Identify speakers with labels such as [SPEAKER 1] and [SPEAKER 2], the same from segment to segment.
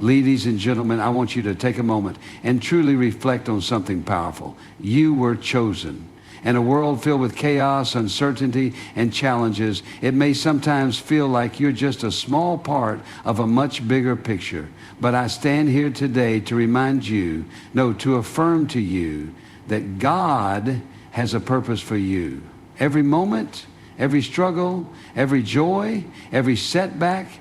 [SPEAKER 1] Ladies and gentlemen, I want you to take a moment and truly reflect on something powerful. You were chosen. In a world filled with chaos, uncertainty, and challenges, it may sometimes feel like you're just a small part of a much bigger picture. But I stand here today to remind you, no, to affirm to you that God has a purpose for you. Every moment, every struggle, every joy, every setback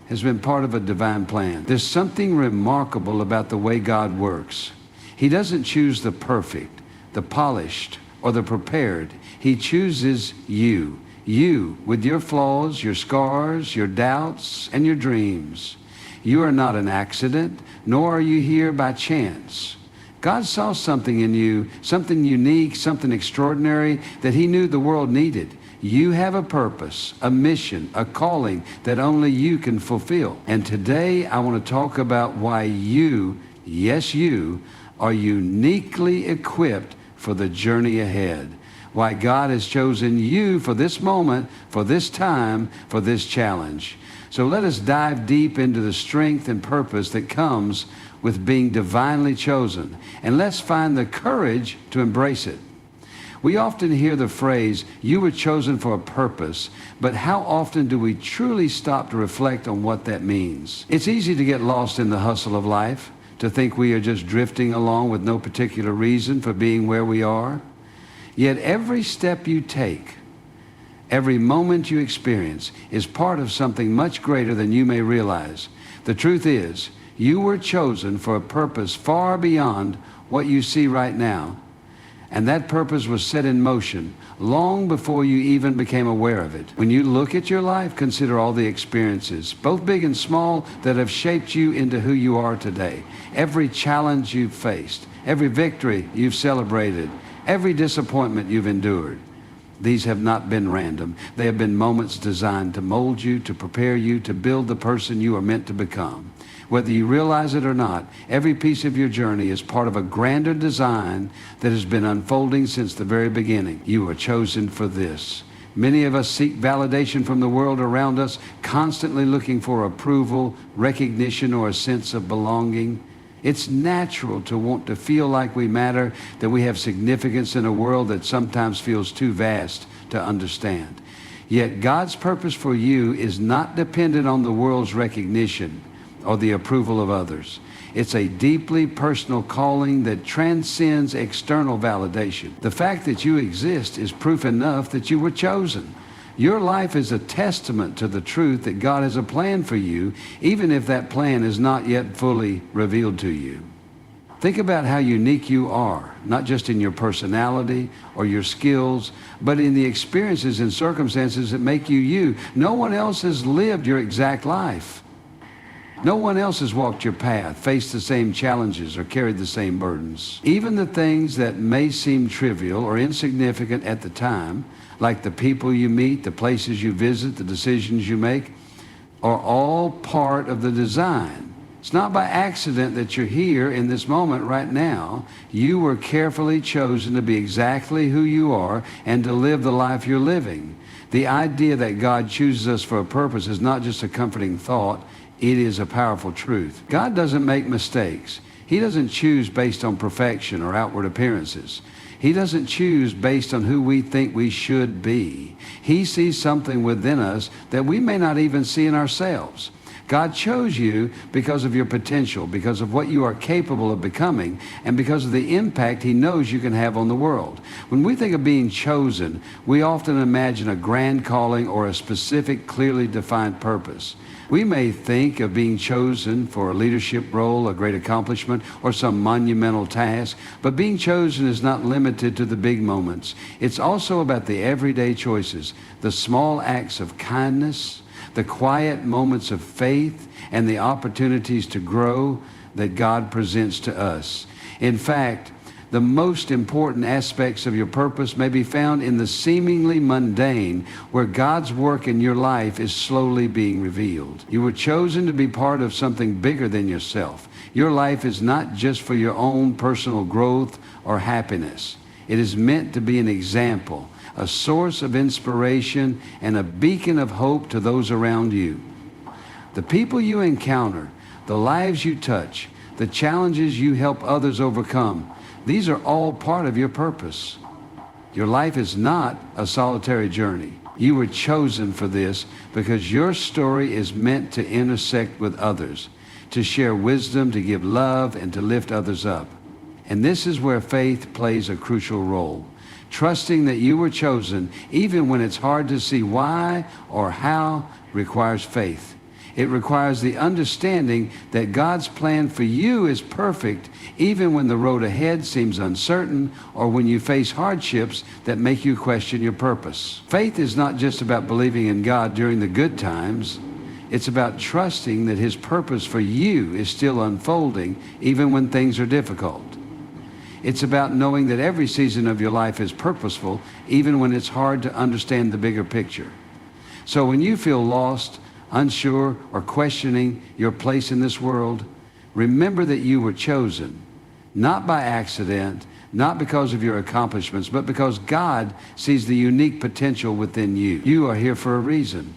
[SPEAKER 1] has been part of a divine plan. There's something remarkable about the way God works. He doesn't choose the perfect, the polished, or the prepared. He chooses you. You, with your flaws, your scars, your doubts, and your dreams. You are not an accident, nor are you here by chance. God saw something in you, something unique, something extraordinary that He knew the world needed. You have a purpose, a mission, a calling that only you can fulfill. And today I want to talk about why you, yes you, are uniquely equipped for the journey ahead. Why God has chosen you for this moment, for this time, for this challenge. So let us dive deep into the strength and purpose that comes with being divinely chosen. And let's find the courage to embrace it. We often hear the phrase, you were chosen for a purpose, but how often do we truly stop to reflect on what that means? It's easy to get lost in the hustle of life, to think we are just drifting along with no particular reason for being where we are. Yet every step you take, every moment you experience is part of something much greater than you may realize. The truth is, you were chosen for a purpose far beyond what you see right now. And that purpose was set in motion long before you even became aware of it. When you look at your life, consider all the experiences, both big and small, that have shaped you into who you are today. Every challenge you've faced, every victory you've celebrated, every disappointment you've endured. These have not been random. They have been moments designed to mold you, to prepare you, to build the person you are meant to become. Whether you realize it or not, every piece of your journey is part of a grander design that has been unfolding since the very beginning. You are chosen for this. Many of us seek validation from the world around us, constantly looking for approval, recognition, or a sense of belonging. It's natural to want to feel like we matter, that we have significance in a world that sometimes feels too vast to understand. Yet God's purpose for you is not dependent on the world's recognition or the approval of others. It's a deeply personal calling that transcends external validation. The fact that you exist is proof enough that you were chosen. Your life is a testament to the truth that God has a plan for you, even if that plan is not yet fully revealed to you. Think about how unique you are, not just in your personality or your skills, but in the experiences and circumstances that make you you. No one else has lived your exact life. No one else has walked your path, faced the same challenges, or carried the same burdens. Even the things that may seem trivial or insignificant at the time, like the people you meet, the places you visit, the decisions you make, are all part of the design. It's not by accident that you're here in this moment right now. You were carefully chosen to be exactly who you are and to live the life you're living. The idea that God chooses us for a purpose is not just a comforting thought. It is a powerful truth. God doesn't make mistakes. He doesn't choose based on perfection or outward appearances. He doesn't choose based on who we think we should be. He sees something within us that we may not even see in ourselves. God chose you because of your potential, because of what you are capable of becoming, and because of the impact He knows you can have on the world. When we think of being chosen, we often imagine a grand calling or a specific, clearly defined purpose. We may think of being chosen for a leadership role, a great accomplishment, or some monumental task, but being chosen is not limited to the big moments. It's also about the everyday choices, the small acts of kindness, the quiet moments of faith, and the opportunities to grow that God presents to us. In fact, the most important aspects of your purpose may be found in the seemingly mundane, where God's work in your life is slowly being revealed. You were chosen to be part of something bigger than yourself. Your life is not just for your own personal growth or happiness. It is meant to be an example, a source of inspiration, and a beacon of hope to those around you. The people you encounter, the lives you touch, the challenges you help others overcome, these are all part of your purpose. Your life is not a solitary journey. You were chosen for this because your story is meant to intersect with others, to share wisdom, to give love, and to lift others up. And this is where faith plays a crucial role. Trusting that you were chosen, even when it's hard to see why or how, requires faith. It requires the understanding that God's plan for you is perfect, even when the road ahead seems uncertain or when you face hardships that make you question your purpose. Faith is not just about believing in God during the good times. It's about trusting that His purpose for you is still unfolding, even when things are difficult. It's about knowing that every season of your life is purposeful, even when it's hard to understand the bigger picture. So when you feel lost, unsure, or questioning your place in this world, remember that you were chosen, not by accident, not because of your accomplishments, but because God sees the unique potential within you. You are here for a reason.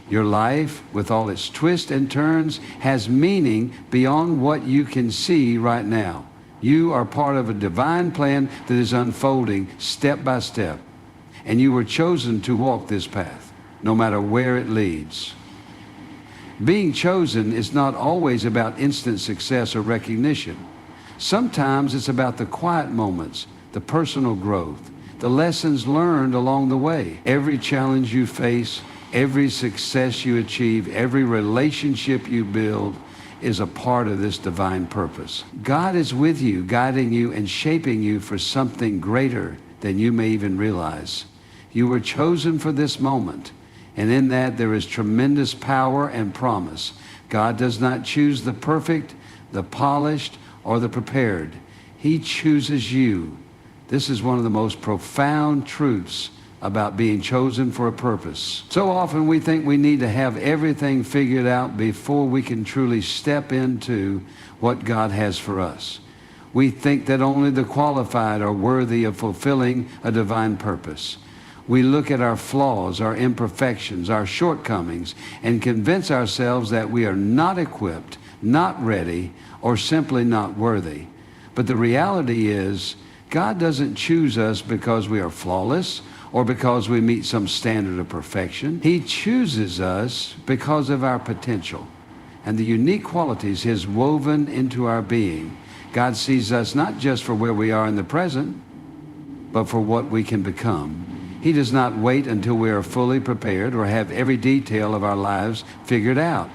[SPEAKER 1] Your life, with all its twists and turns, has meaning beyond what you can see right now. You are part of a divine plan that is unfolding step by step, and you were chosen to walk this path, no matter where it leads. Being chosen is not always about instant success or recognition. Sometimes it's about the quiet moments, the personal growth, the lessons learned along the way. Every challenge you face, every success you achieve, every relationship you build is a part of this divine purpose. God is with you, guiding you and shaping you for something greater than you may even realize. You were chosen for this moment. And in that there is tremendous power and promise. God does not choose the perfect, the polished, or the prepared. He chooses you. This is one of the most profound truths about being chosen for a purpose. So often we think we need to have everything figured out before we can truly step into what God has for us. We think that only the qualified are worthy of fulfilling a divine purpose. We look at our flaws, our imperfections, our shortcomings, and convince ourselves that we are not equipped, not ready, or simply not worthy. But the reality is, God doesn't choose us because we are flawless or because we meet some standard of perfection. He chooses us because of our potential and the unique qualities He has woven into our being. God sees us not just for where we are in the present, but for what we can become. He does not wait until we are fully prepared or have every detail of our lives figured out.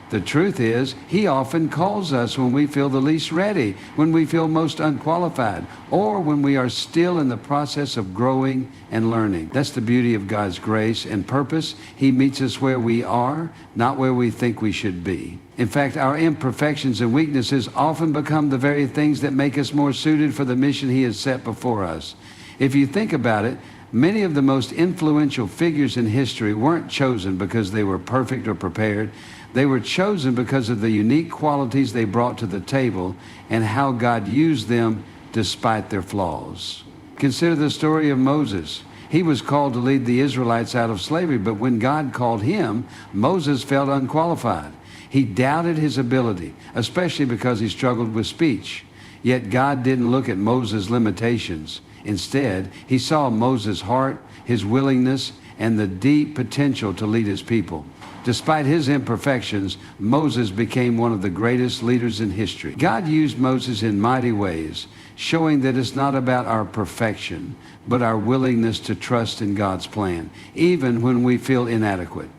[SPEAKER 1] The truth is, He often calls us when we feel the least ready, when we feel most unqualified, or when we are still in the process of growing and learning. That's the beauty of God's grace and purpose. He meets us where we are, not where we think we should be. In fact, our imperfections and weaknesses often become the very things that make us more suited for the mission He has set before us. If you think about it, many of the most influential figures in history weren't chosen because they were perfect or prepared. They were chosen because of the unique qualities they brought to the table and how God used them despite their flaws. Consider the story of Moses. He was called to lead the Israelites out of slavery, but when God called him, Moses felt unqualified. He doubted his ability, especially because he struggled with speech. Yet God didn't look at Moses' limitations. Instead, He saw Moses' heart, his willingness, and the deep potential to lead His people. Despite his imperfections, Moses became one of the greatest leaders in history. God used Moses in mighty ways, showing that it's not about our perfection, but our willingness to trust in God's plan, even when we feel inadequate.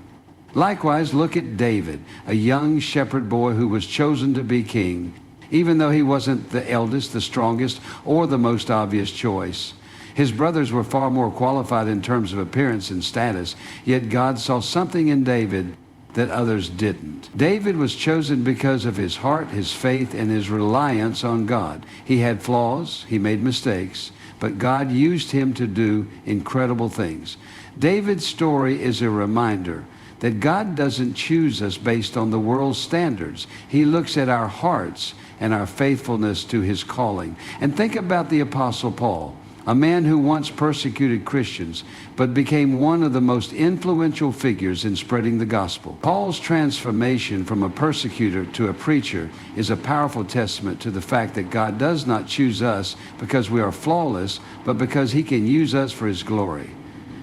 [SPEAKER 1] Likewise, look at David, a young shepherd boy who was chosen to be king, even though he wasn't the eldest, the strongest, or the most obvious choice. His brothers were far more qualified in terms of appearance and status, yet God saw something in David that others didn't. David was chosen because of his heart, his faith, and his reliance on God. He had flaws, he made mistakes, but God used him to do incredible things. David's story is a reminder that God doesn't choose us based on the world's standards. He looks at our hearts and our faithfulness to His calling. And think about the Apostle Paul, a man who once persecuted Christians, but became one of the most influential figures in spreading the gospel. Paul's transformation from a persecutor to a preacher is a powerful testament to the fact that God does not choose us because we are flawless, but because he can use us for his glory.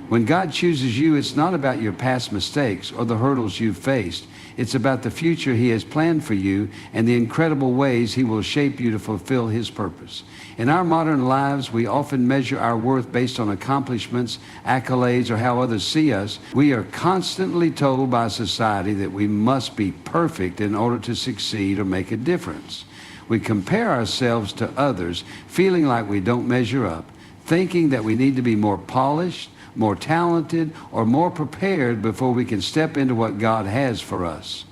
[SPEAKER 1] When God chooses you, it's not about your past mistakes or the hurdles you've faced. It's about the future he has planned for you and the incredible ways he will shape you to fulfill his purpose. In our modern lives, we often measure our worth based on accomplishments, accolades, or how others see us. We are constantly told by society that we must be perfect in order to succeed or make a difference. We compare ourselves to others, feeling like we don't measure up, thinking that we need to be more polished, more talented, or more prepared before we can step into what God has for us.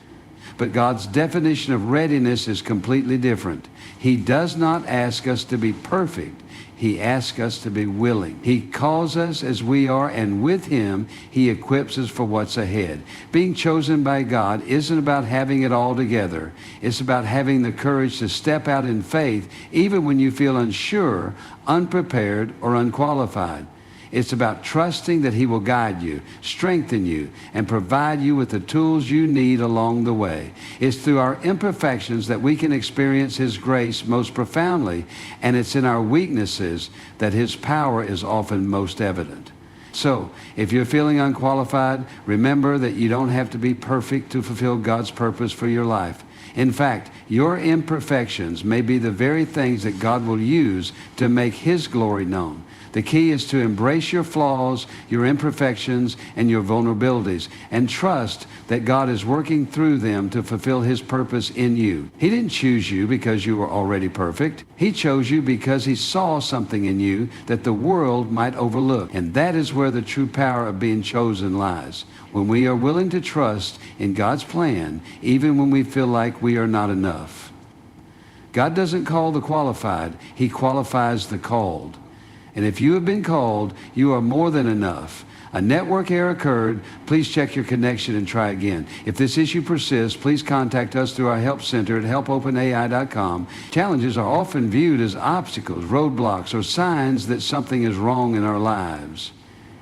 [SPEAKER 1] But God's definition of readiness is completely different. He does not ask us to be perfect. He asks us to be willing. He calls us as we are, and with him, he equips us for what's ahead. Being chosen by God isn't about having it all together. It's about having the courage to step out in faith, even when you feel unsure, unprepared, or unqualified. It's about trusting that he will guide you, strengthen you, and provide you with the tools you need along the way. It's through our imperfections that we can experience his grace most profoundly, and it's in our weaknesses that his power is often most evident. So, if you're feeling unqualified, remember that you don't have to be perfect to fulfill God's purpose for your life. In fact, your imperfections may be the very things that God will use to make his glory known. The key is to embrace your flaws, your imperfections, and your vulnerabilities, and trust that God is working through them to fulfill his purpose in you. He didn't choose you because you were already perfect. He chose you because he saw something in you that the world might overlook. And that is where the true power of being chosen lies. When we are willing to trust in God's plan, even when we feel like we are not enough. God doesn't call the qualified. He qualifies the called. And if you have been called, you are more than enough. A network error occurred. Please check your connection and try again. If this issue persists, please contact us through our help center at helpopenai.com. Challenges are often viewed as obstacles, roadblocks, or signs that something is wrong in our lives.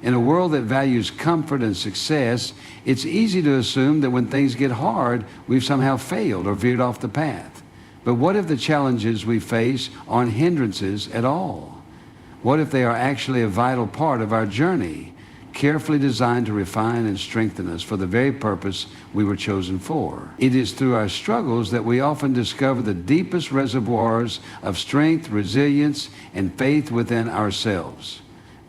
[SPEAKER 1] In a world that values comfort and success, it's easy to assume that when things get hard, we've somehow failed or veered off the path. But what if the challenges we face aren't hindrances at all? What if they are actually a vital part of our journey, carefully designed to refine and strengthen us for the very purpose we were chosen for? It is through our struggles that we often discover the deepest reservoirs of strength, resilience, and faith within ourselves.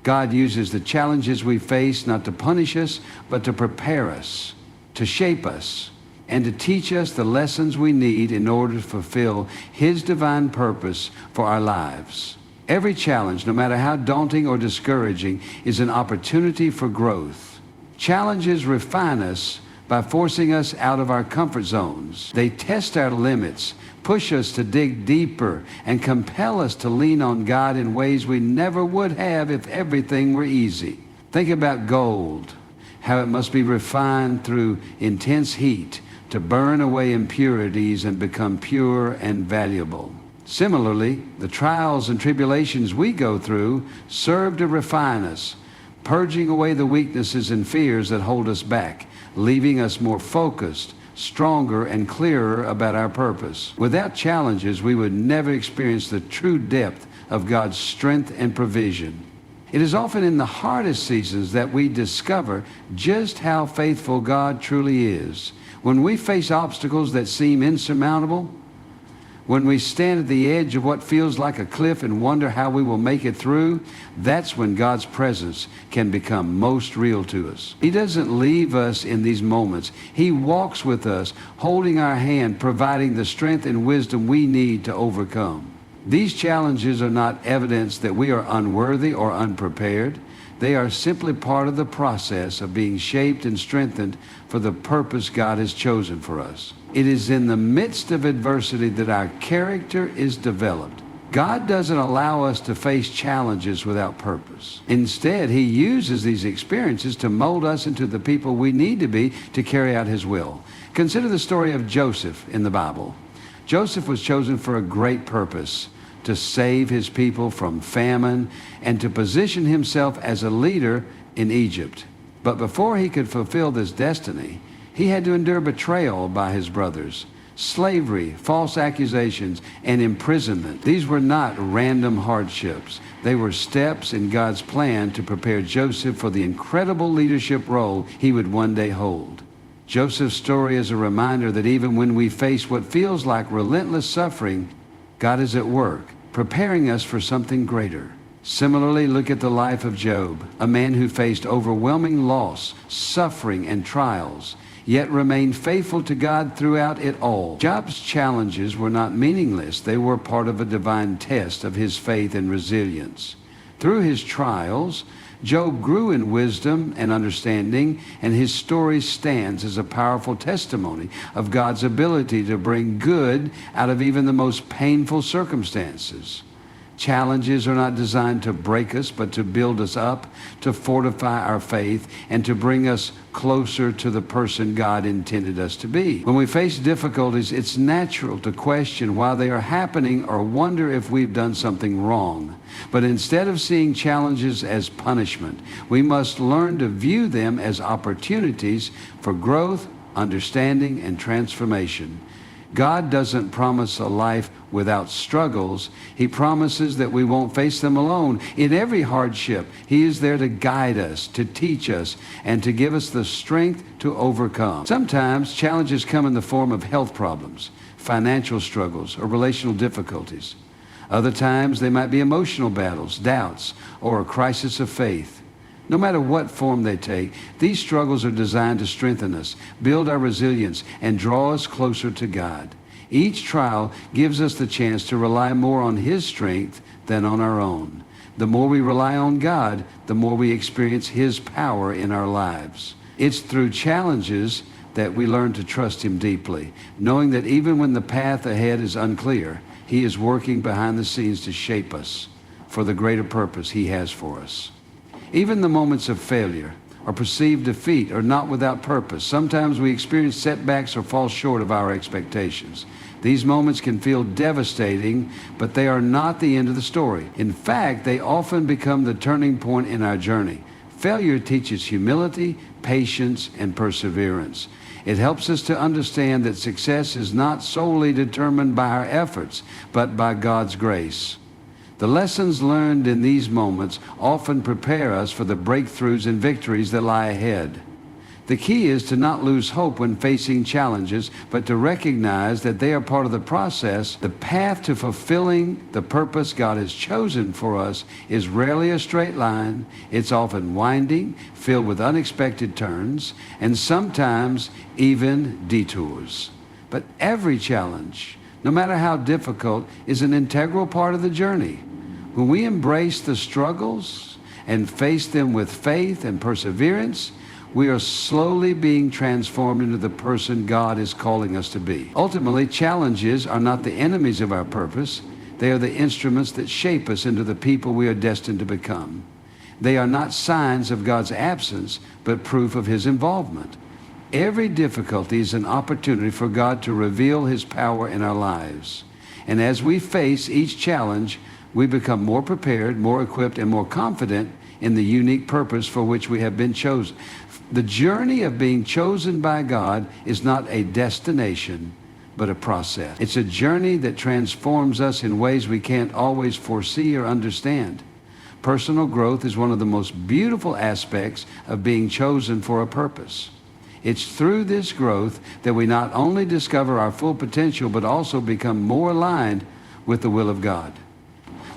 [SPEAKER 1] God uses the challenges we face not to punish us, but to prepare us, to shape us, and to teach us the lessons we need in order to fulfill his divine purpose for our lives. Every challenge, no matter how daunting or discouraging, is an opportunity for growth. Challenges refine us by forcing us out of our comfort zones. They test our limits, push us to dig deeper, and compel us to lean on God in ways we never would have if everything were easy. Think about gold, how it must be refined through intense heat to burn away impurities and become pure and valuable. Similarly, the trials and tribulations we go through serve to refine us, purging away the weaknesses and fears that hold us back, leaving us more focused, stronger, and clearer about our purpose. Without challenges, we would never experience the true depth of God's strength and provision. It is often in the hardest seasons that we discover just how faithful God truly is. When we face obstacles that seem insurmountable, when we stand at the edge of what feels like a cliff and wonder how we will make it through, that's when God's presence can become most real to us. He doesn't leave us in these moments. He walks with us, holding our hand, providing the strength and wisdom we need to overcome. These challenges are not evidence that we are unworthy or unprepared. They are simply part of the process of being shaped and strengthened for the purpose God has chosen for us. It is in the midst of adversity that our character is developed. God doesn't allow us to face challenges without purpose. Instead, he uses these experiences to mold us into the people we need to be to carry out his will. Consider the story of Joseph in the Bible. Joseph was chosen for a great purpose, to save his people from famine, and to position himself as a leader in Egypt. But before he could fulfill this destiny, he had to endure betrayal by his brothers, slavery, false accusations, and imprisonment. These were not random hardships. They were steps in God's plan to prepare Joseph for the incredible leadership role he would one day hold. Joseph's story is a reminder that even when we face what feels like relentless suffering, God is at work, preparing us for something greater. Similarly, look at the life of Job, a man who faced overwhelming loss, suffering, and trials, yet remained faithful to God throughout it all. Job's challenges were not meaningless. They were part of a divine test of his faith and resilience. Through his trials, Job grew in wisdom and understanding, and his story stands as a powerful testimony of God's ability to bring good out of even the most painful circumstances. Challenges are not designed to break us, but to build us up, to fortify our faith, and to bring us closer to the person God intended us to be. When we face difficulties, it's natural to question why they are happening or wonder if we've done something wrong. But instead of seeing challenges as punishment, we must learn to view them as opportunities for growth, understanding, and transformation. God doesn't promise a life without struggles. He promises that we won't face them alone. In every hardship, He is there to guide us, to teach us, and to give us the strength to overcome. Sometimes challenges come in the form of health problems, financial struggles, or relational difficulties. Other times they might be emotional battles, doubts, or a crisis of faith. No matter what form they take, these struggles are designed to strengthen us, build our resilience, and draw us closer to God. Each trial gives us the chance to rely more on His strength than on our own. The more we rely on God, the more we experience His power in our lives. It's through challenges that we learn to trust Him deeply, knowing that even when the path ahead is unclear, He is working behind the scenes to shape us for the greater purpose He has for us. Even the moments of failure or perceived defeat are not without purpose. Sometimes we experience setbacks or fall short of our expectations. These moments can feel devastating, but they are not the end of the story. In fact, they often become the turning point in our journey. Failure teaches humility, patience, and perseverance. It helps us to understand that success is not solely determined by our efforts, but by God's grace. The lessons learned in these moments often prepare us for the breakthroughs and victories that lie ahead. The key is to not lose hope when facing challenges, but to recognize that they are part of the process. The path to fulfilling the purpose God has chosen for us is rarely a straight line. It's often winding, filled with unexpected turns, and sometimes even detours. But every challenge, no matter how difficult, is an integral part of the journey. When we embrace the struggles and face them with faith and perseverance, we are slowly being transformed into the person God is calling us to be. Ultimately, challenges are not the enemies of our purpose. They are the instruments that shape us into the people we are destined to become. They are not signs of God's absence, but proof of His involvement. Every difficulty is an opportunity for God to reveal His power in our lives. And as we face each challenge, we become more prepared, more equipped, and more confident in the unique purpose for which we have been chosen. The journey of being chosen by God is not a destination, but a process. It's a journey that transforms us in ways we can't always foresee or understand. Personal growth is one of the most beautiful aspects of being chosen for a purpose. It's through this growth that we not only discover our full potential, but also become more aligned with the will of God.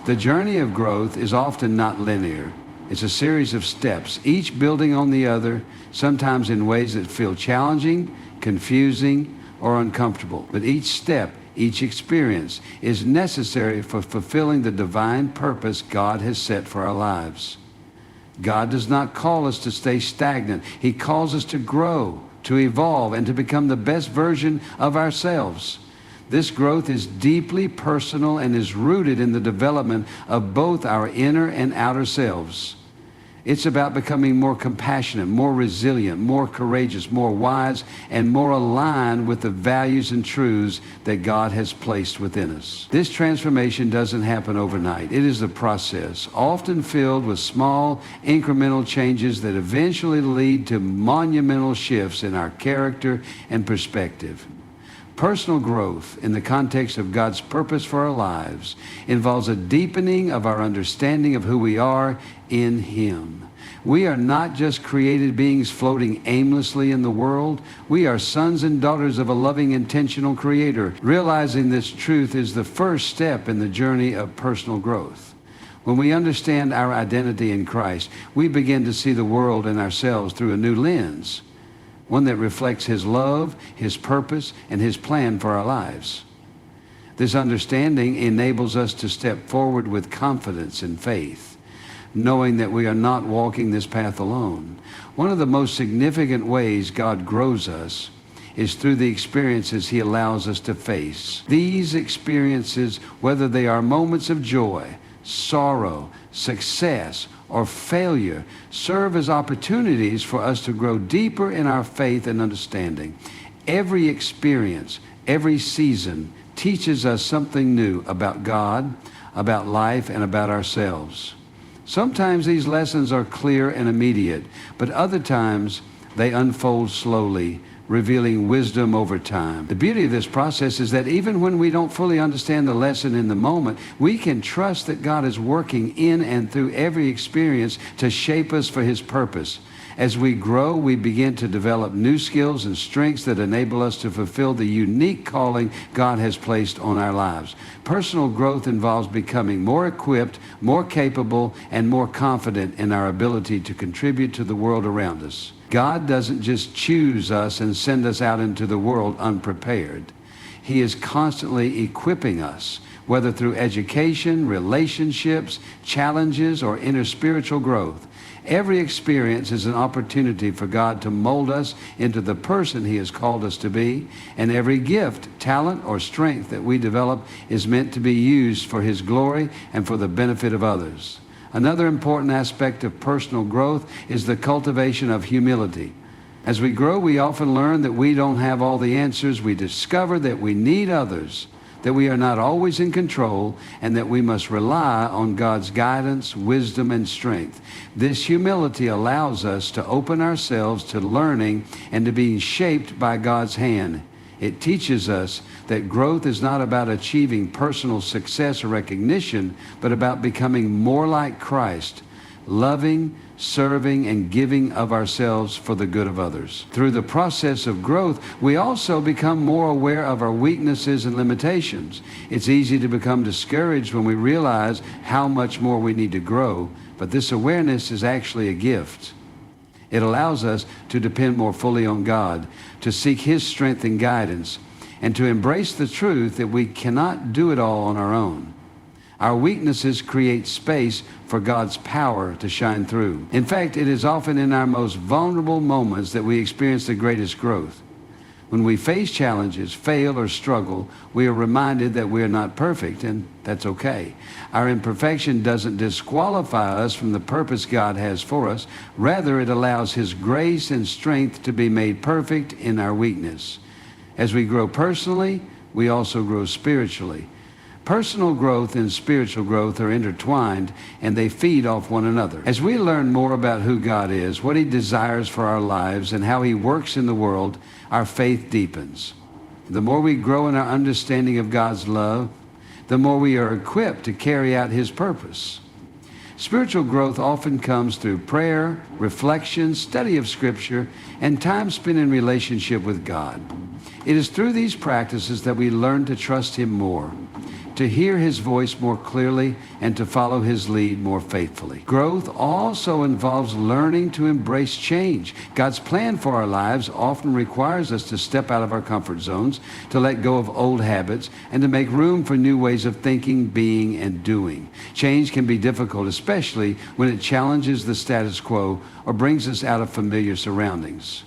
[SPEAKER 1] The journey of growth is often not linear. It's a series of steps, each building on the other, sometimes in ways that feel challenging, confusing, or uncomfortable. But each step, each experience is necessary for fulfilling the divine purpose God has set for our lives. God does not call us to stay stagnant. He calls us to grow, to evolve, and to become the best version of ourselves. This growth is deeply personal and is rooted in the development of both our inner and outer selves. It's about becoming more compassionate, more resilient, more courageous, more wise, and more aligned with the values and truths that God has placed within us. This transformation doesn't happen overnight. It is a process, often filled with small, incremental changes that eventually lead to monumental shifts in our character and perspective. Personal growth in the context of God's purpose for our lives involves a deepening of our understanding of who we are in Him. We are not just created beings floating aimlessly in the world. We are sons and daughters of a loving, intentional Creator. Realizing this truth is the first step in the journey of personal growth. When we understand our identity in Christ, we begin to see the world and ourselves through a new lens, one that reflects His love, His purpose, and His plan for our lives. This understanding enables us to step forward with confidence and faith, knowing that we are not walking this path alone. One of the most significant ways God grows us is through the experiences He allows us to face. These experiences, whether they are moments of joy, sorrow, success, or failure, serve as opportunities for us to grow deeper in our faith and understanding. Every experience, every season teaches us something new about God, about life, and about ourselves. Sometimes these lessons are clear and immediate, but other times they unfold slowly, revealing wisdom over time. The beauty of this process is that even when we don't fully understand the lesson in the moment, we can trust that God is working in and through every experience to shape us for His purpose. As we grow, we begin to develop new skills and strengths that enable us to fulfill the unique calling God has placed on our lives. Personal growth involves becoming more equipped, more capable, and more confident in our ability to contribute to the world around us. God doesn't just choose us and send us out into the world unprepared. He is constantly equipping us, whether through education, relationships, challenges, or inner spiritual growth. Every experience is an opportunity for God to mold us into the person He has called us to be, and every gift, talent, or strength that we develop is meant to be used for His glory and for the benefit of others. Another important aspect of personal growth is the cultivation of humility. As we grow, we often learn that we don't have all the answers. We discover that we need others, that we are not always in control, and that we must rely on God's guidance, wisdom, and strength. This humility allows us to open ourselves to learning and to being shaped by God's hand. It teaches us that growth is not about achieving personal success or recognition, but about becoming more like Christ, loving, serving, and giving of ourselves for the good of others. Through the process of growth, we also become more aware of our weaknesses and limitations. It's easy to become discouraged when we realize how much more we need to grow, but this awareness is actually a gift. It allows us to depend more fully on God, to seek His strength and guidance, and to embrace the truth that we cannot do it all on our own. Our weaknesses create space for God's power to shine through. In fact, it is often in our most vulnerable moments that we experience the greatest growth. When we face challenges, fail, or struggle, we are reminded that we are not perfect, and that's okay. Our imperfection doesn't disqualify us from the purpose God has for us. Rather, it allows His grace and strength to be made perfect in our weakness. As we grow personally, we also grow spiritually. Personal growth and spiritual growth are intertwined, and they feed off one another. As we learn more about who God is, what He desires for our lives, and how He works in the world, our faith deepens. The more we grow in our understanding of God's love, the more we are equipped to carry out His purpose. Spiritual growth often comes through prayer, reflection, study of Scripture, and time spent in relationship with God. It is through these practices that we learn to trust Him more, to hear His voice more clearly, and to follow His lead more faithfully. Growth also involves learning to embrace change. God's plan for our lives often requires us to step out of our comfort zones, to let go of old habits, and to make room for new ways of thinking, being, and doing. Change can be difficult, especially when it challenges the status quo or brings us out of familiar surroundings.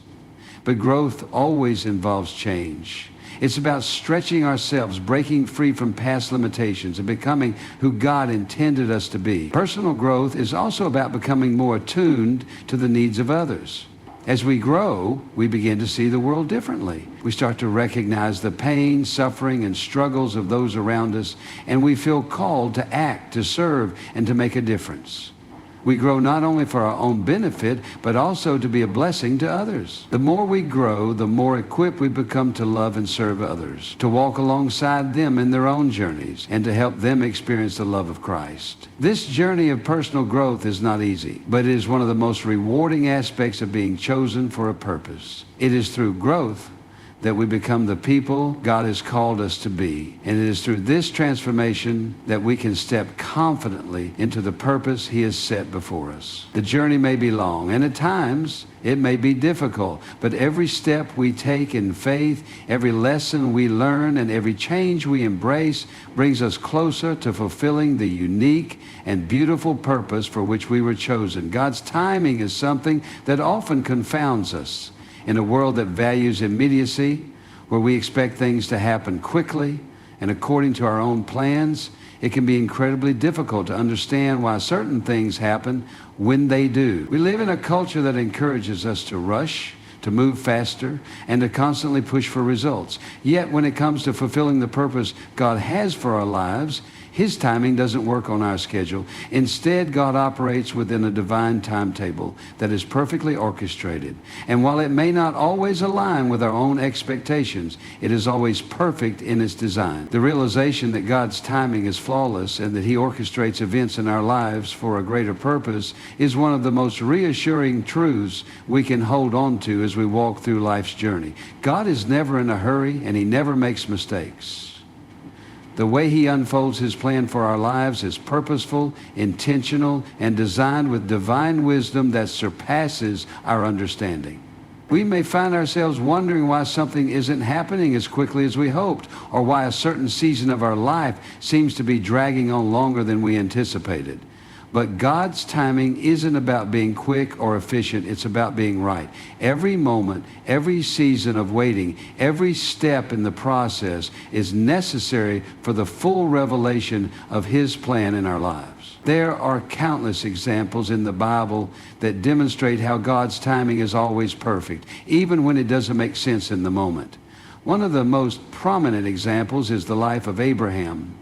[SPEAKER 1] But growth always involves change. It's about stretching ourselves, breaking free from past limitations, and becoming who God intended us to be. Personal growth is also about becoming more attuned to the needs of others. As we grow, we begin to see the world differently. We start to recognize the pain, suffering, and struggles of those around us, and we feel called to act, to serve, and to make a difference. We grow not only for our own benefit, but also to be a blessing to others. The more we grow, the more equipped we become to love and serve others, to walk alongside them in their own journeys, and to help them experience the love of Christ. This journey of personal growth is not easy, but it is one of the most rewarding aspects of being chosen for a purpose. It is through growth that we become the people God has called us to be. And it is through this transformation that we can step confidently into the purpose He has set before us. The journey may be long, and at times it may be difficult, but every step we take in faith, every lesson we learn, and every change we embrace brings us closer to fulfilling the unique and beautiful purpose for which we were chosen. God's timing is something that often confounds us. In a world that values immediacy, where we expect things to happen quickly and according to our own plans, it can be incredibly difficult to understand why certain things happen when they do. We live in a culture that encourages us to rush, to move faster, and to constantly push for results. Yet when it comes to fulfilling the purpose God has for our lives, His timing doesn't work on our schedule. Instead, God operates within a divine timetable that is perfectly orchestrated. And while it may not always align with our own expectations, it is always perfect in its design. The realization that God's timing is flawless and that He orchestrates events in our lives for a greater purpose is one of the most reassuring truths we can hold on to as we walk through life's journey. God is never in a hurry, and He never makes mistakes. The way He unfolds His plan for our lives is purposeful, intentional, and designed with divine wisdom that surpasses our understanding. We may find ourselves wondering why something isn't happening as quickly as we hoped, or why a certain season of our life seems to be dragging on longer than we anticipated. But God's timing isn't about being quick or efficient. It's about being right. Every moment, every season of waiting, every step in the process is necessary for the full revelation of His plan in our lives. There are countless examples in the Bible that demonstrate how God's timing is always perfect, even when it doesn't make sense in the moment. One of the most prominent examples is the life of Abraham.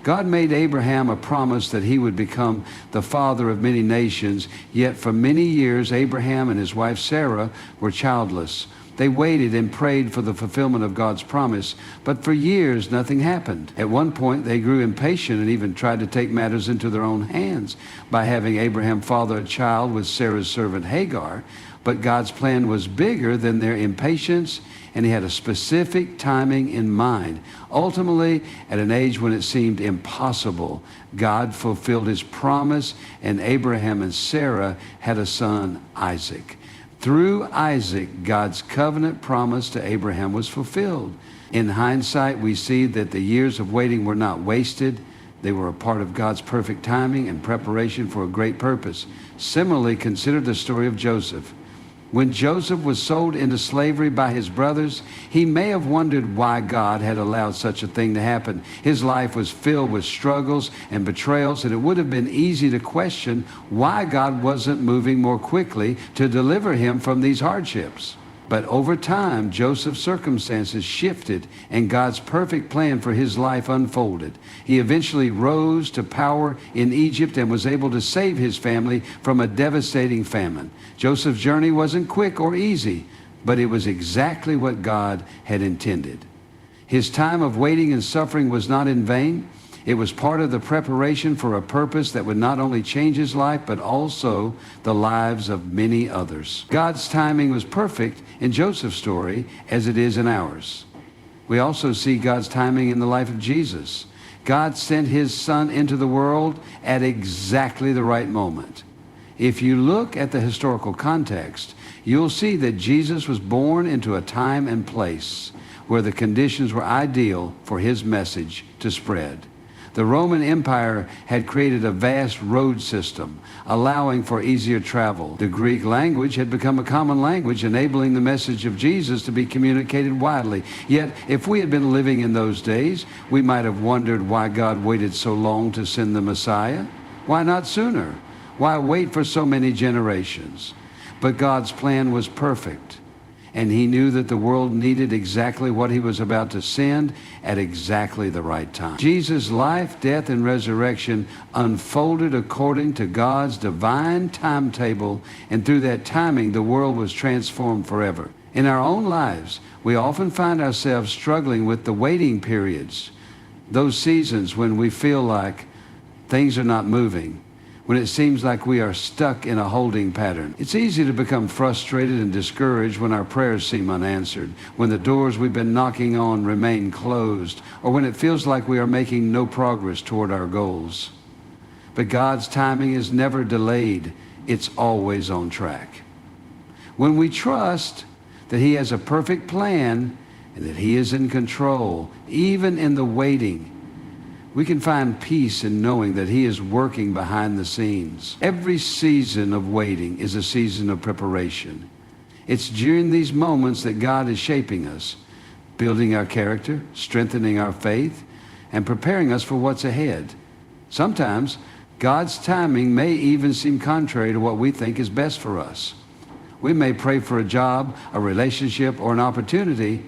[SPEAKER 1] God made Abraham a promise that he would become the father of many nations, yet for many years Abraham and his wife Sarah were childless. They waited and prayed for the fulfillment of God's promise, but for years nothing happened. At one point they grew impatient and even tried to take matters into their own hands by having Abraham father a child with Sarah's servant Hagar. But God's plan was bigger than their impatience, and He had a specific timing in mind. Ultimately, at an age when it seemed impossible, God fulfilled His promise, and Abraham and Sarah had a son, Isaac. Through Isaac, God's covenant promise to Abraham was fulfilled. In hindsight, we see that the years of waiting were not wasted. They were a part of God's perfect timing and preparation for a great purpose. Similarly, consider the story of Joseph. When Joseph was sold into slavery by his brothers, he may have wondered why God had allowed such a thing to happen. His life was filled with struggles and betrayals, and it would have been easy to question why God wasn't moving more quickly to deliver him from these hardships. But over time, Joseph's circumstances shifted and God's perfect plan for his life unfolded. He eventually rose to power in Egypt and was able to save his family from a devastating famine. Joseph's journey wasn't quick or easy, but it was exactly what God had intended. His time of waiting and suffering was not in vain. It was part of the preparation for a purpose that would not only change his life, but also the lives of many others. God's timing was perfect in Joseph's story as it is in ours. We also see God's timing in the life of Jesus. God sent His Son into the world at exactly the right moment. If you look at the historical context, you'll see that Jesus was born into a time and place where the conditions were ideal for His message to spread. The Roman Empire had created a vast road system, allowing for easier travel. The Greek language had become a common language, enabling the message of Jesus to be communicated widely. Yet, if we had been living in those days, we might have wondered why God waited so long to send the Messiah. Why not sooner? Why wait for so many generations? But God's plan was perfect, and he knew that the world needed exactly what he was about to send at exactly the right time. Jesus' life, death, and resurrection unfolded according to God's divine timetable, and through that timing, the world was transformed forever. In our own lives, we often find ourselves struggling with the waiting periods, those seasons when we feel like things are not moving, when it seems like we are stuck in a holding pattern. It's easy to become frustrated and discouraged when our prayers seem unanswered, when the doors we've been knocking on remain closed, or when it feels like we are making no progress toward our goals. But God's timing is never delayed. It's always on track. When we trust that he has a perfect plan and that he is in control, even in the waiting, we can find peace in knowing that he is working behind the scenes. Every season of waiting is a season of preparation. It's during these moments that God is shaping us, building our character, strengthening our faith, and preparing us for what's ahead. Sometimes God's timing may even seem contrary to what we think is best for us. We may pray for a job, a relationship, or an opportunity,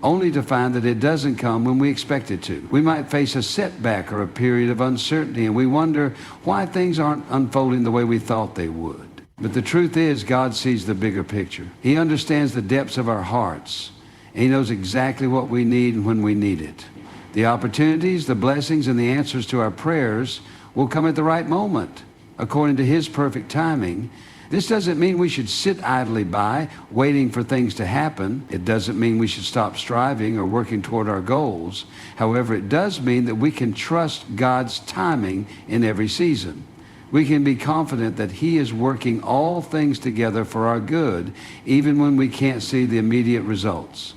[SPEAKER 1] only to find that it doesn't come when we expect it to. We might face a setback or a period of uncertainty, and we wonder why things aren't unfolding the way we thought they would. But the truth is, God sees the bigger picture. He understands the depths of our hearts, and he knows exactly what we need and when we need it. The opportunities, the blessings, and the answers to our prayers will come at the right moment, according to his perfect timing. This doesn't mean we should sit idly by, waiting for things to happen. It doesn't mean we should stop striving or working toward our goals. However, it does mean that we can trust God's timing in every season. We can be confident that he is working all things together for our good, even when we can't see the immediate results.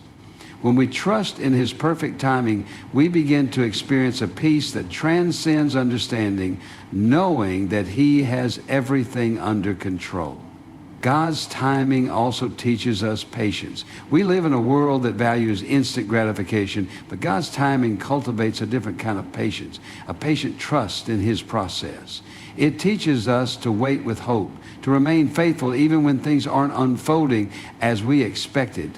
[SPEAKER 1] When we trust in his perfect timing, we begin to experience a peace that transcends understanding, knowing that he has everything under control. God's timing also teaches us patience. We live in a world that values instant gratification, but God's timing cultivates a different kind of patience, a patient trust in his process. It teaches us to wait with hope, to remain faithful even when things aren't unfolding as we expected.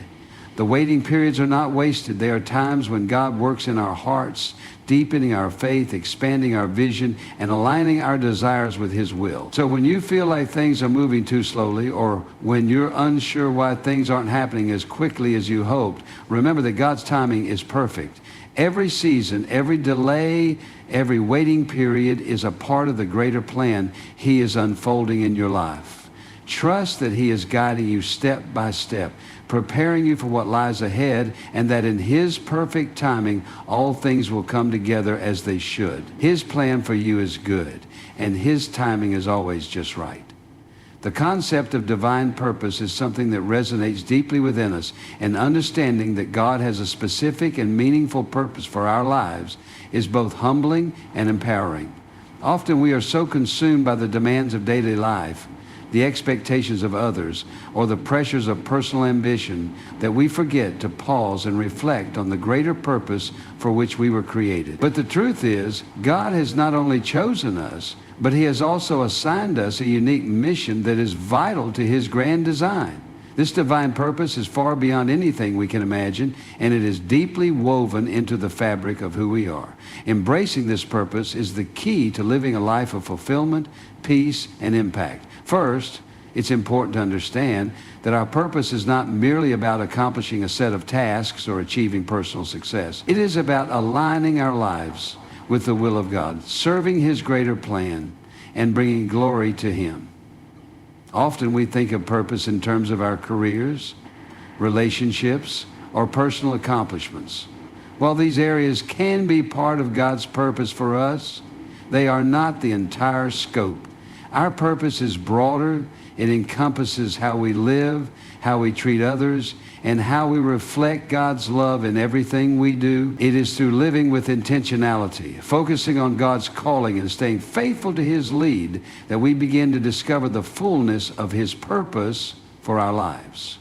[SPEAKER 1] The waiting periods are not wasted. They are times when God works in our hearts, deepening our faith, expanding our vision, and aligning our desires with his will. So when you feel like things are moving too slowly, or when you're unsure why things aren't happening as quickly as you hoped, remember that God's timing is perfect. Every season, every delay, every waiting period is a part of the greater plan he is unfolding in your life. Trust that he is guiding you step by step, preparing you for what lies ahead, and that in his perfect timing, all things will come together as they should. His plan for you is good, and his timing is always just right. The concept of divine purpose is something that resonates deeply within us, and understanding that God has a specific and meaningful purpose for our lives is both humbling and empowering. Often we are so consumed by the demands of daily life, the expectations of others, or the pressures of personal ambition that we forget to pause and reflect on the greater purpose for which we were created. But the truth is, God has not only chosen us, but he has also assigned us a unique mission that is vital to his grand design. This divine purpose is far beyond anything we can imagine, and it is deeply woven into the fabric of who we are. Embracing this purpose is the key to living a life of fulfillment, peace, and impact. First, it's important to understand that our purpose is not merely about accomplishing a set of tasks or achieving personal success. It is about aligning our lives with the will of God, serving his greater plan, and bringing glory to him. Often we think of purpose in terms of our careers, relationships, or personal accomplishments. While these areas can be part of God's purpose for us, they are not the entire scope. Our purpose is broader. It encompasses how we live, how we treat others, and how we reflect God's love in everything we do. It is through living with intentionality, focusing on God's calling and staying faithful to His lead, that we begin to discover the fullness of His purpose for our lives.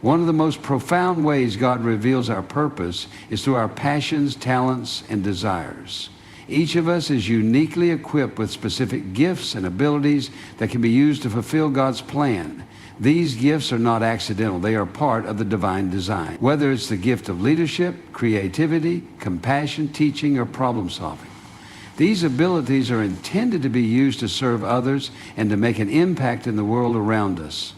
[SPEAKER 1] One of the most profound ways God reveals our purpose is through our passions, talents, and desires. Each of us is uniquely equipped with specific gifts and abilities that can be used to fulfill God's plan. These gifts are not accidental. They are part of the divine design. Whether it's the gift of leadership, creativity, compassion, teaching, or problem solving. These abilities are intended to be used to serve others and to make an impact in the world around us.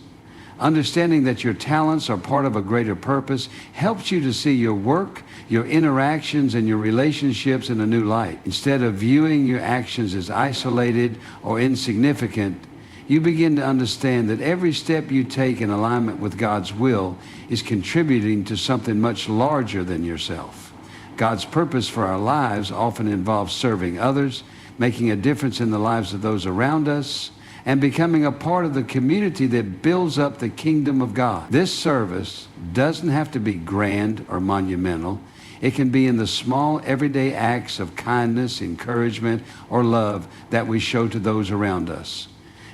[SPEAKER 1] Understanding that your talents are part of a greater purpose helps you to see your work, your interactions, and your relationships in a new light. Instead of viewing your actions as isolated or insignificant, you begin to understand that every step you take in alignment with God's will is contributing to something much larger than yourself. God's purpose for our lives often involves serving others, making a difference in the lives of those around us, and becoming a part of the community that builds up the kingdom of God. This service doesn't have to be grand or monumental. It can be in the small, everyday acts of kindness, encouragement, or love that we show to those around us.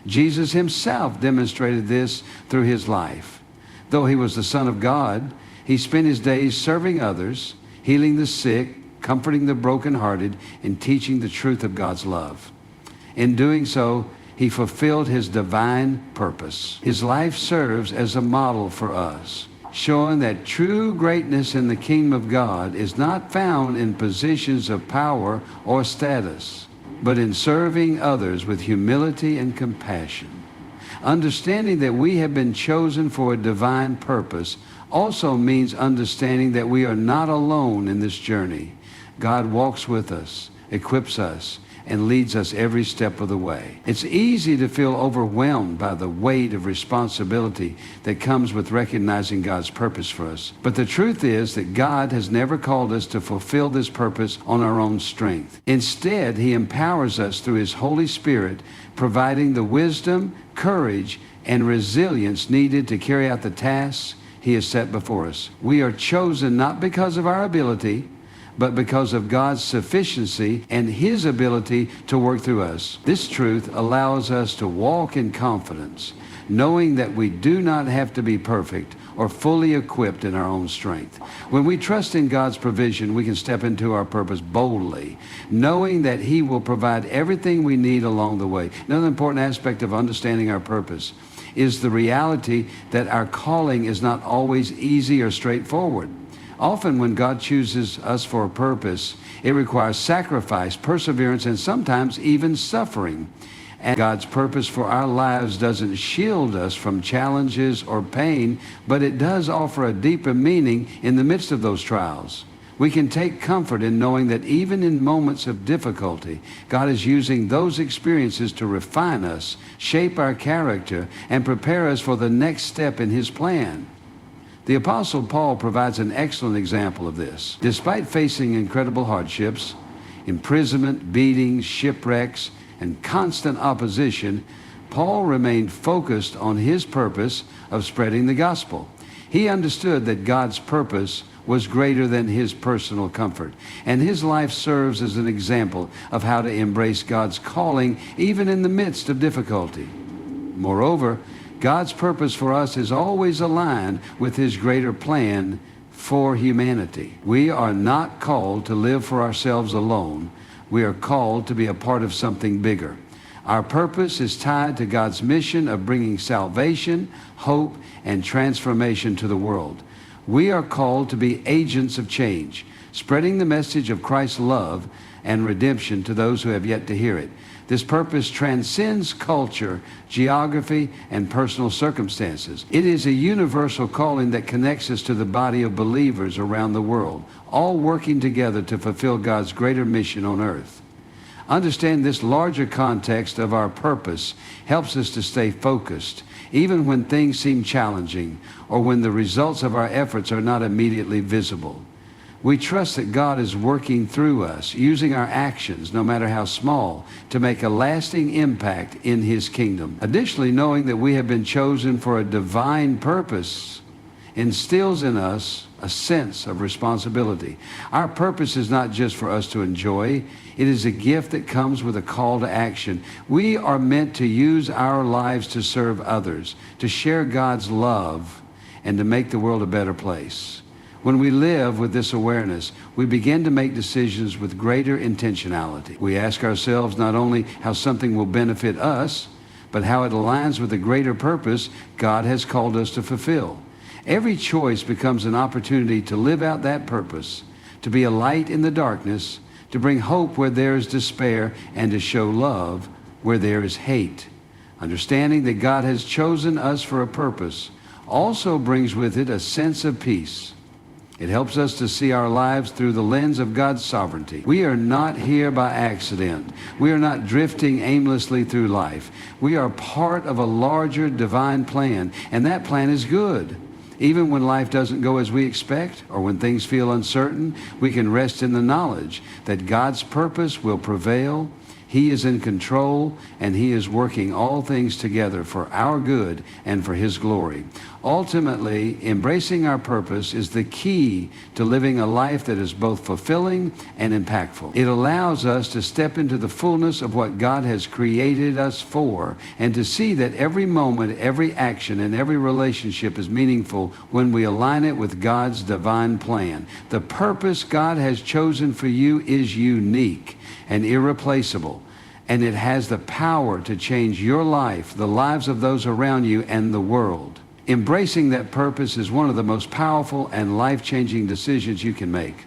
[SPEAKER 1] Jesus Himself demonstrated this through His life. Though He was the Son of God, He spent His days serving others, healing the sick, comforting the brokenhearted, and teaching the truth of God's love. In doing so, He fulfilled His divine purpose. His life serves as a model for us, showing that true greatness in the kingdom of God is not found in positions of power or status, but in serving others with humility and compassion. Understanding that we have been chosen for a divine purpose also means understanding that we are not alone in this journey. God walks with us, equips us, and leads us every step of the way. It's easy to feel overwhelmed by the weight of responsibility that comes with recognizing God's purpose for us. But the truth is that God has never called us to fulfill this purpose on our own strength. Instead, He empowers us through His Holy Spirit, providing the wisdom, courage, and resilience needed to carry out the tasks He has set before us. We are chosen not because of our ability, but because of God's sufficiency and His ability to work through us. This truth allows us to walk in confidence, knowing that we do not have to be perfect or fully equipped in our own strength. When we trust in God's provision, we can step into our purpose boldly, knowing that He will provide everything we need along the way. Another important aspect of understanding our purpose is the reality that our calling is not always easy or straightforward. Often when God chooses us for a purpose, it requires sacrifice, perseverance, and sometimes even suffering. And God's purpose for our lives doesn't shield us from challenges or pain, but it does offer a deeper meaning in the midst of those trials. We can take comfort in knowing that even in moments of difficulty, God is using those experiences to refine us, shape our character, and prepare us for the next step in His plan. The Apostle Paul provides an excellent example of this. Despite facing incredible hardships, imprisonment, beatings, shipwrecks, and constant opposition, Paul remained focused on his purpose of spreading the gospel. He understood that God's purpose was greater than his personal comfort, and his life serves as an example of how to embrace God's calling even in the midst of difficulty. Moreover, God's purpose for us is always aligned with His greater plan for humanity. We are not called to live for ourselves alone. We are called to be a part of something bigger. Our purpose is tied to God's mission of bringing salvation, hope, and transformation to the world. We are called to be agents of change, spreading the message of Christ's love and redemption to those who have yet to hear it. This purpose transcends culture, geography, and personal circumstances. It is a universal calling that connects us to the body of believers around the world, all working together to fulfill God's greater mission on earth. Understanding this larger context of our purpose helps us to stay focused, even when things seem challenging or when the results of our efforts are not immediately visible. We trust that God is working through us, using our actions, no matter how small, to make a lasting impact in His kingdom. Additionally, knowing that we have been chosen for a divine purpose instills in us a sense of responsibility. Our purpose is not just for us to enjoy. It is a gift that comes with a call to action. We are meant to use our lives to serve others, to share God's love, and to make the world a better place. When we live with this awareness, we begin to make decisions with greater intentionality. We ask ourselves not only how something will benefit us, but how it aligns with the greater purpose God has called us to fulfill. Every choice becomes an opportunity to live out that purpose, to be a light in the darkness, to bring hope where there is despair, and to show love where there is hate. Understanding that God has chosen us for a purpose also brings with it a sense of peace. It helps us to see our lives through the lens of God's sovereignty. We are not here by accident. We are not drifting aimlessly through life. We are part of a larger divine plan, and that plan is good. Even when life doesn't go as we expect, or when things feel uncertain, we can rest in the knowledge that God's purpose will prevail. He is in control, and He is working all things together for our good and for His glory. Ultimately, embracing our purpose is the key to living a life that is both fulfilling and impactful. It allows us to step into the fullness of what God has created us for, and to see that every moment, every action, and every relationship is meaningful when we align it with God's divine plan. The purpose God has chosen for you is unique and irreplaceable, and it has the power to change your life, the lives of those around you, and the world. Embracing that purpose is one of the most powerful and life-changing decisions you can make.